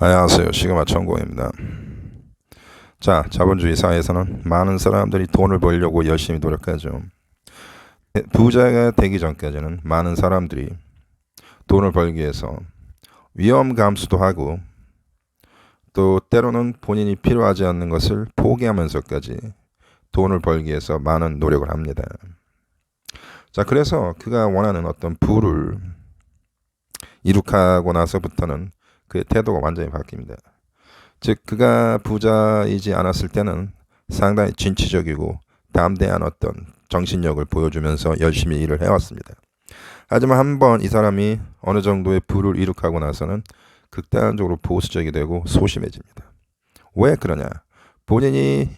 안녕하세요. 시그마 천공입니다. 자, 자본주의 사회에서는 많은 사람들이 돈을 벌려고 열심히 노력하죠. 부자가 되기 전까지는 많은 사람들이 돈을 벌기 위해서 위험 감수도 하고 또 때로는 본인이 필요하지 않는 것을 포기하면서까지 돈을 벌기 위해서 많은 노력을 합니다. 자, 그래서 그가 원하는 어떤 부를 이룩하고 나서부터는 그의 태도가 완전히 바뀝니다. 즉 그가 부자이지 않았을 때는 상당히 진취적이고 담대한 어떤 정신력을 보여주면서 열심히 일을 해왔습니다. 하지만 한번 이 사람이 어느 정도의 부를 이룩하고 나서는 극단적으로 보수적이 되고 소심해집니다. 왜 그러냐? 본인이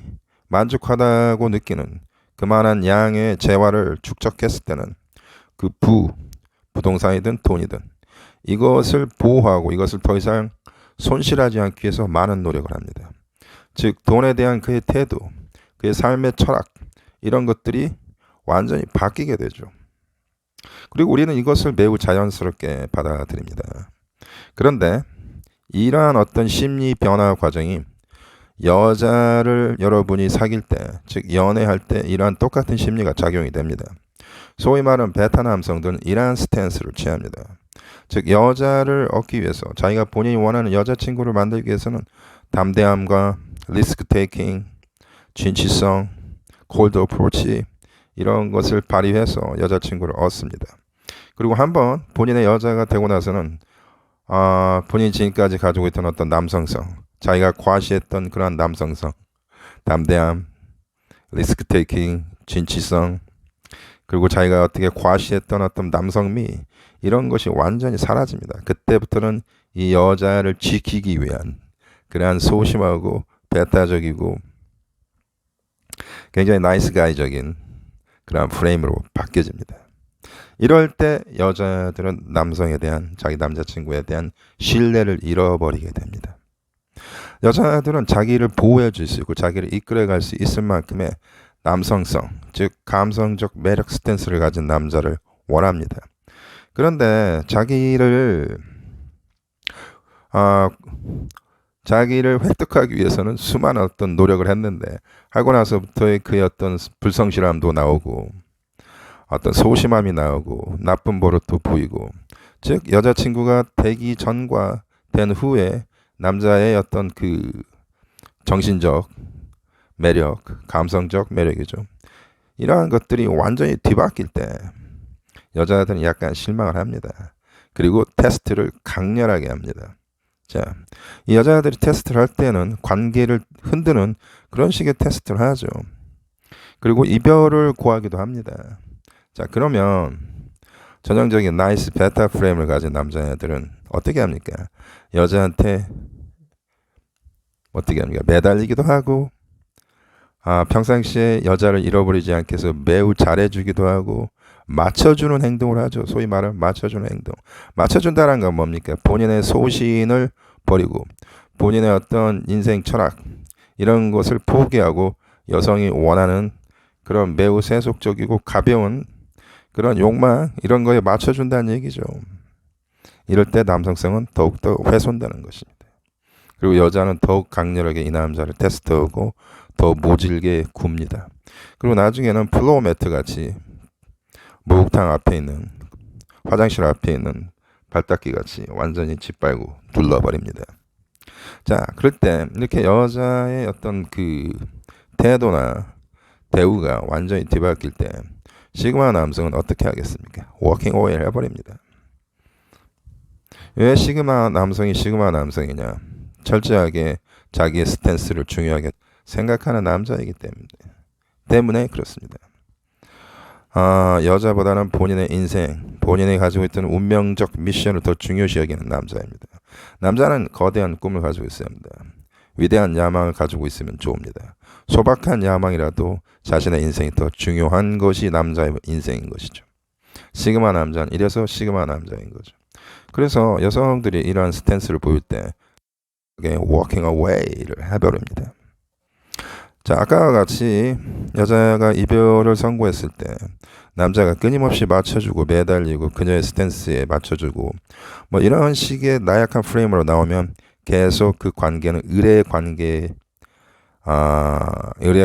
만족하다고 느끼는 그만한 양의 재화를 축적했을 때는 그 부동산이든 돈이든 이것을 보호하고 이것을 더 이상 손실하지 않기 위해서 많은 노력을 합니다. 즉 돈에 대한 그의 태도, 그의 삶의 철학 이런 것들이 완전히 바뀌게 되죠. 그리고 우리는 이것을 매우 자연스럽게 받아들입니다. 그런데 이러한 어떤 심리 변화 과정이 여자를 여러분이 사귈 때, 즉 연애할 때 이러한 똑같은 심리가 작용이 됩니다. 소위 말하는 베타 남성들은 이러한 스탠스를 취합니다. 즉 여자를 얻기 위해서 자기가 본인이 원하는 여자친구를 만들기 위해서는 담대함과 리스크 테이킹, 진취성, 콜드 어프로치 이런 것을 발휘해서 여자친구를 얻습니다. 그리고 한번 본인의 여자가 되고 나서는 본인이 지금까지 가지고 있던 어떤 남성성, 자기가 과시했던 그러한 남성성, 담대함, 리스크 테이킹, 진취성, 그리고 자기가 어떻게 과시했던 어떤 남성미 이런 것이 완전히 사라집니다. 그때부터는 이 여자를 지키기 위한 그러한 소심하고 베타적이고 굉장히 나이스 가이적인 그러한 프레임으로 바뀌어집니다. 이럴 때 여자들은 남성에 대한 자기 남자친구에 대한 신뢰를 잃어버리게 됩니다. 여자들은 자기를 보호해 줄 수 있고 자기를 이끌어갈 수 있을 만큼의 남성성, 즉 감성적 매력 스탠스를 가진 남자를 원합니다. 그런데 자기를 획득하기 위해서는 수많은 어떤 노력을 했는데 하고 나서부터의 그의 어떤 불성실함도 나오고 어떤 소심함이 나오고 나쁜 버릇도 보이고, 즉 여자친구가 되기 전과 된 후에 남자의 어떤 그 정신적 매력, 감성적 매력이죠. 이러한 것들이 완전히 뒤바뀔 때 여자들은 약간 실망을 합니다. 그리고 테스트를 강렬하게 합니다. 자, 이 여자들이 테스트를 할 때는 관계를 흔드는 그런 식의 테스트를 하죠. 그리고 이별을 고하기도 합니다. 자, 그러면 전형적인 나이스 베타 프레임을 가진 남자애들은 어떻게 합니까? 여자한테 어떻게 합니까? 매달리기도 하고 평상시에 여자를 잃어버리지 않게 해서 매우 잘해주기도 하고 맞춰주는 행동을 하죠. 소위 말하는 맞춰주는 행동. 맞춰준다는 건 뭡니까? 본인의 소신을 버리고 본인의 어떤 인생 철학 이런 것을 포기하고 여성이 원하는 그런 매우 세속적이고 가벼운 그런 욕망 이런 거에 맞춰준다는 얘기죠. 이럴 때 남성성은 더욱더 훼손되는 것입니다. 그리고 여자는 더욱 강렬하게 이 남자를 테스트하고 더 모질게 굽니다. 그리고 나중에는 플로우 매트 같이 목욕탕 앞에 있는 화장실 앞에 있는 발닦기 같이 완전히 짓밟고 둘러버립니다. 자, 그럴 때 이렇게 여자의 어떤 그 태도나 대우가 완전히 뒤바뀔 때 시그마 남성은 어떻게 하겠습니까? 워킹 어웨이 해버립니다. 왜 시그마 남성이 시그마 남성이냐? 철저하게 자기의 스탠스를 중요하게 생각하는 남자이기 때문에 그렇습니다. 여자보다는 본인의 인생, 본인이 가지고 있던 운명적 미션을 더 중요시 여기는 남자입니다. 남자는 거대한 꿈을 가지고 있어야 합니다. 위대한 야망을 가지고 있으면 좋습니다. 소박한 야망이라도 자신의 인생이 더 중요한 것이 남자의 인생인 것이죠. 시그마 남자는 이래서 시그마 남자인 거죠. 그래서 여성들이 이러한 스탠스를 보일 때 walking away를 해버립니다. 자, 아까와 같이 여자가 이별을 선고했을 때 남자가 끊임없이 맞춰주고 매달리고 그녀의 스탠스에 맞춰주고 뭐 이런 식의 나약한 프레임으로 나오면 계속 그 관계는 의뢰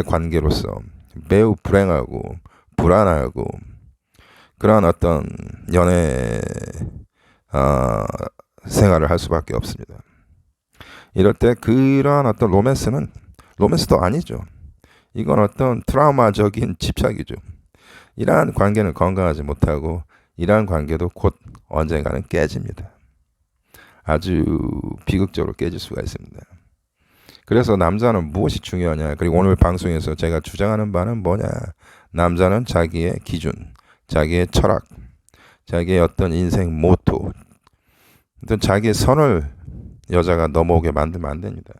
관계로서 매우 불행하고 불안하고 그러한 어떤 연애 생활을 할 수밖에 없습니다. 이럴 때 그러한 어떤 로맨스도 아니죠. 이건 어떤 트라우마적인 집착이죠. 이러한 관계는 건강하지 못하고 이러한 관계도 곧 언젠가는 깨집니다. 아주 비극적으로 깨질 수가 있습니다. 그래서 남자는 무엇이 중요하냐. 그리고 오늘 방송에서 제가 주장하는 바는 뭐냐. 남자는 자기의 기준, 자기의 철학, 자기의 어떤 인생 모토, 어떤 자기의 선을 여자가 넘어오게 만들면 안 됩니다.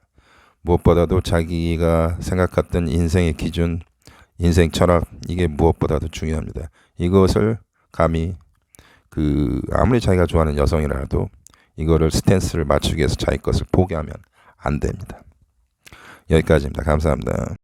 무엇보다도 자기가 생각했던 인생의 기준, 인생 철학, 이게 무엇보다도 중요합니다. 이것을 감히 아무리 자기가 좋아하는 여성이라도 이거를 스탠스를 맞추기 위해서 자기 것을 포기하면 안 됩니다. 여기까지입니다. 감사합니다.